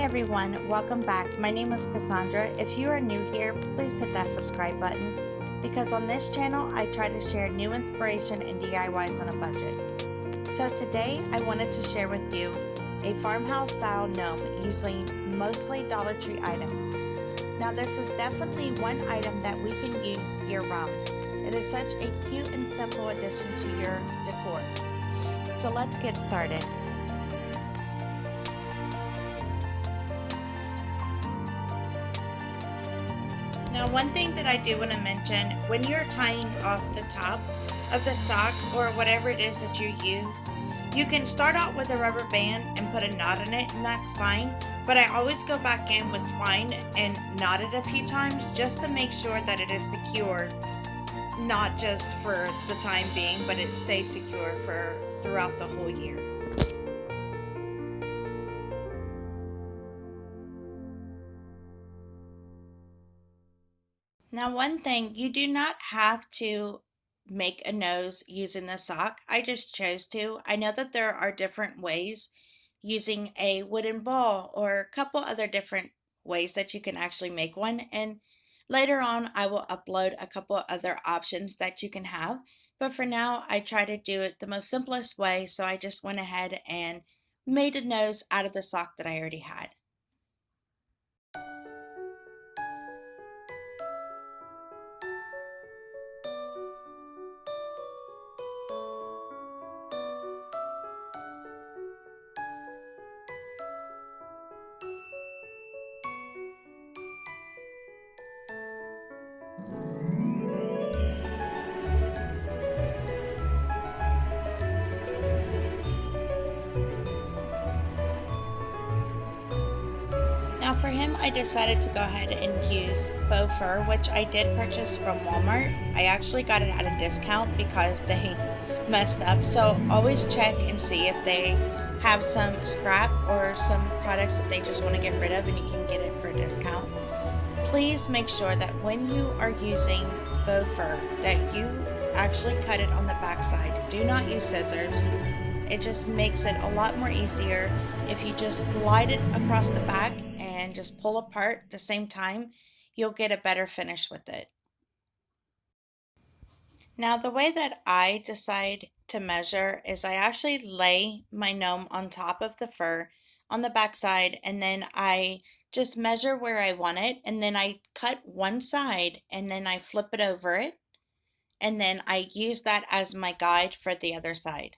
everyone, welcome back. My name is Cassandra. If you are new here, please hit that subscribe button because on this channel I try to share new inspiration and DIYs on a budget. So today I wanted to share with you a farmhouse style gnome using mostly Dollar Tree items. Now this is definitely one item that we can use year round. It is such a cute and simple addition to your decor. So let's get started. Now one thing that I do want to mention, when you're tying off the top of the sock or whatever it is that you use, you can start out with a rubber band and put a knot in it and that's fine, but I always go back in with twine and knot it a few times just to make sure that it is secure, not just for the time being, but it stays secure for throughout the whole year. Now one thing, you do not have to make a nose using the sock. I just chose to. I know that there are different ways using a wooden ball or a couple other different ways that you can actually make one. And later on, I will upload a couple other options that you can have. But for now, I try to do it the most simplest way. So I just went ahead and made a nose out of the sock that I already had. Now for him, I decided to go ahead and use faux fur, which I did purchase from Walmart. I actually got it at a discount because they messed up. So always check and see if they have some scrap or some products that they just want to get rid of and you can get it for a discount. Please make sure that when you are using faux fur that you actually cut it on the back side. Do not use scissors. It just makes it a lot more easier if you just glide it across the back and just pull apart at the same time. You'll get a better finish with it. Now the way that I decide to measure is I actually lay my gnome on top of the fur on the back side and then I just measure where I want it and then I cut one side and then I flip it over it and then I use that as my guide for the other side.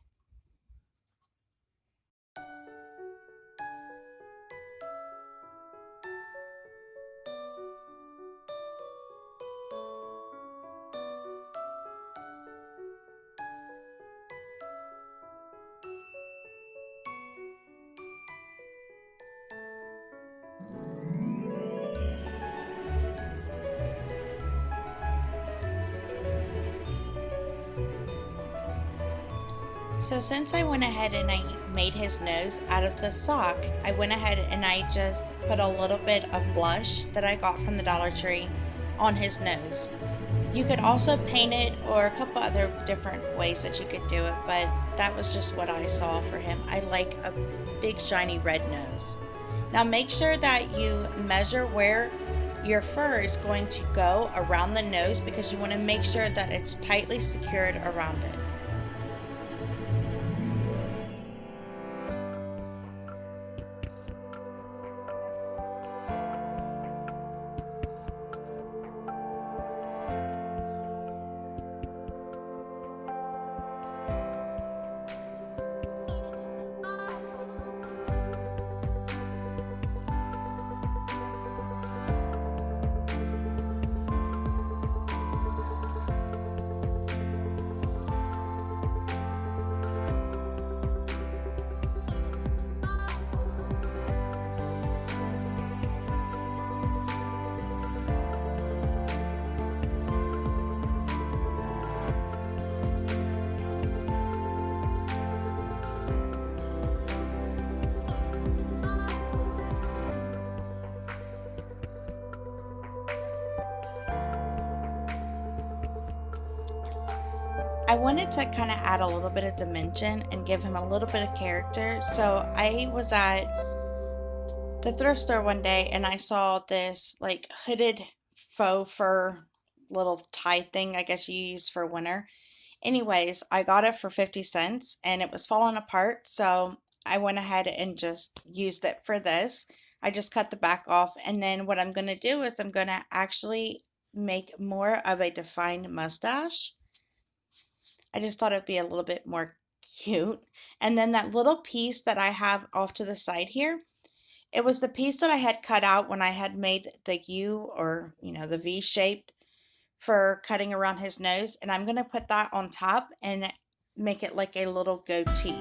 So since I went ahead and I made his nose out of the sock, I went ahead and I just put a little bit of blush that I got from the Dollar Tree on his nose. You could also paint it or a couple other different ways that you could do it, but that was just what I saw for him. I like a big shiny red nose. Now make sure that you measure where your fur is going to go around the nose because you want to make sure that it's tightly secured around it. I wanted to kind of add a little bit of dimension and give him a little bit of character. So I was at the thrift store one day and I saw this like hooded faux fur little tie thing, I guess you use for winter. Anyways, I got it for 50 cents and it was falling apart, so I went ahead and just used it for this. I just cut the back off, and then what I'm going to do is I'm going to actually make more of a defined mustache. I just thought it'd be a little bit more cute. And then that little piece that I have off to the side here, it was the piece that I had cut out when I had made the U, or, the V shaped for cutting around his nose. And I'm going to put that on top and make it like a little goatee.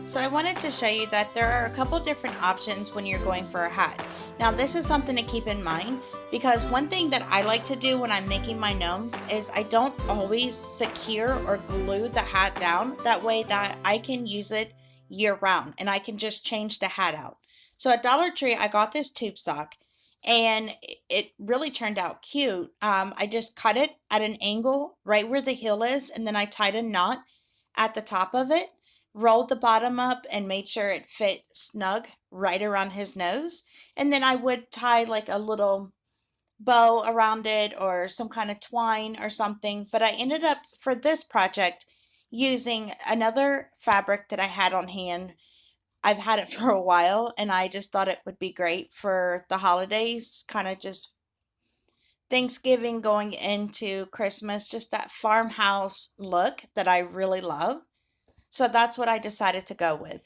So I wanted to show you that there are a couple different options when you're going for a hat. Now this is something to keep in mind, because one thing that I like to do when I'm making my gnomes is I don't always secure or glue the hat down. That way that I can use it year round and I can just change the hat out. So at Dollar Tree I got this tube sock and it really turned out cute. I just cut it at an angle right where the heel is, and then I tied a knot at the top of it, rolled the bottom up and made sure it fit snug right around his nose. And then I would tie like a little bow around it or some kind of twine or something. But I ended up for this project using another fabric that I had on hand. I've had it for a while and I just thought it would be great for the holidays, kind of just Thanksgiving going into Christmas, just that farmhouse look that I really love. So that's what I decided to go with.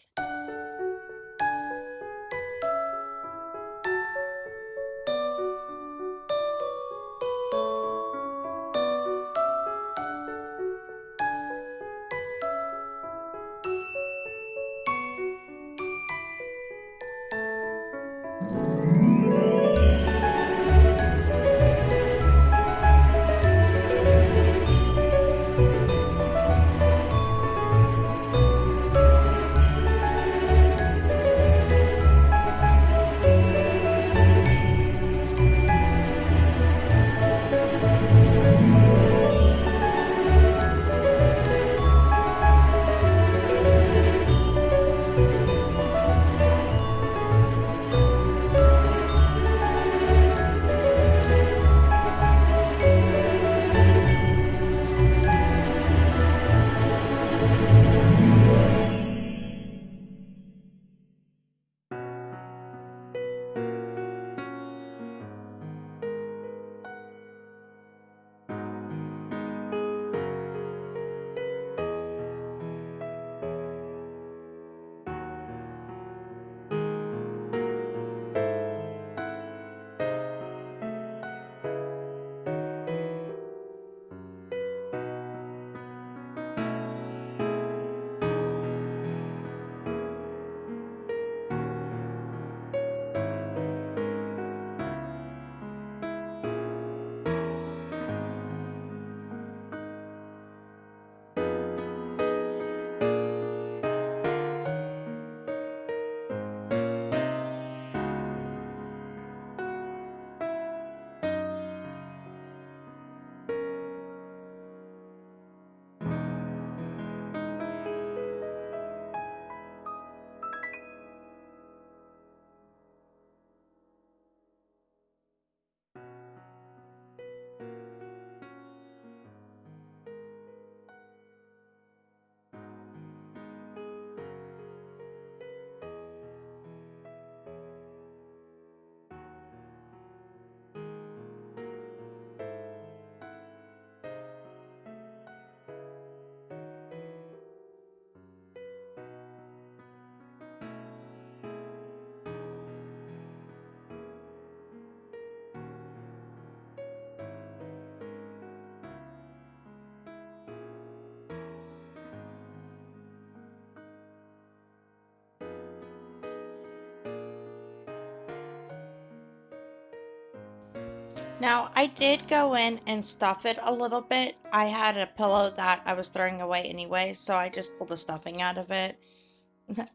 Now, I did go in and stuff it a little bit. I had a pillow that I was throwing away anyway, so I just pulled the stuffing out of it.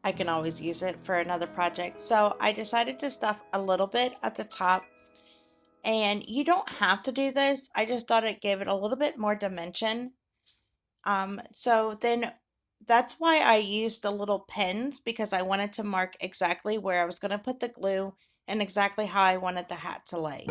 I can always use it for another project. So I decided to stuff a little bit at the top. And you don't have to do this. I just thought it gave it a little bit more dimension. So then that's why I used the little pins, because I wanted to mark exactly where I was going to put the glue and exactly how I wanted the hat to lay.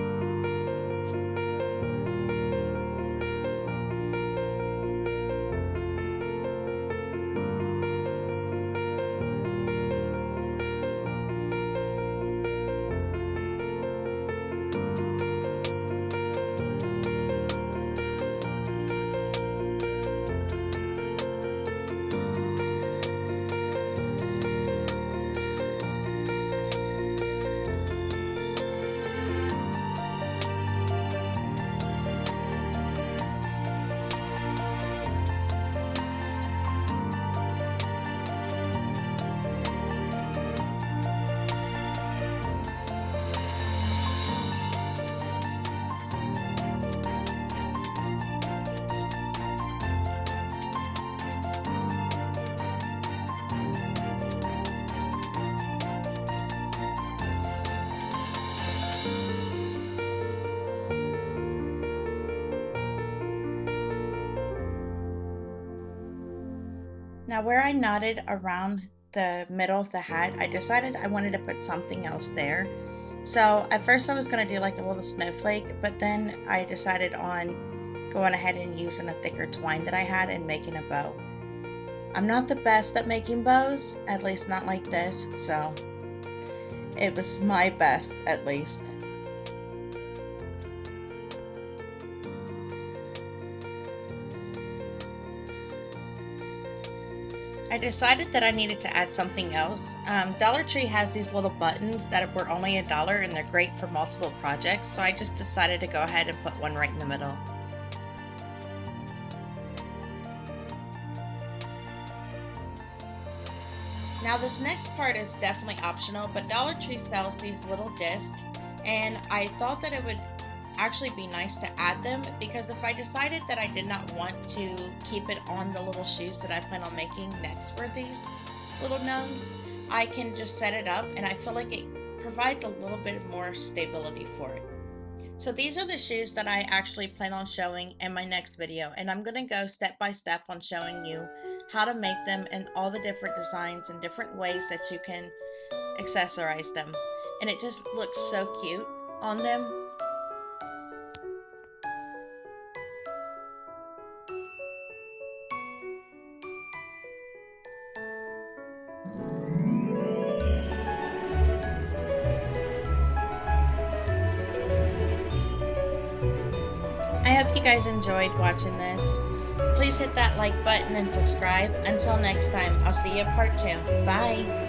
Now where I knotted around the middle of the hat, I decided I wanted to put something else there. So at first I was going to do like a little snowflake, but then I decided on going ahead and using a thicker twine that I had and making a bow. I'm not the best at making bows, at least not like this, so it was my best at least. I decided that I needed to add something else. Dollar Tree has these little buttons that were only $1 and they're great for multiple projects, so I just decided to go ahead and put one right in the middle. Now this next part is definitely optional, but Dollar Tree sells these little discs, and I thought that it would actually be nice to add them, because if I decided that I did not want to keep it on the little shoes that I plan on making next for these little gnomes, I can just set it up, and I feel like it provides a little bit more stability for it. So these are the shoes that I actually plan on showing in my next video, and I'm going to go step by step on showing you how to make them and all the different designs and different ways that you can accessorize them. And it just looks so cute on them. I hope you guys enjoyed watching this. Please hit that like button and subscribe. Until next time, I'll see you in part 2. Bye!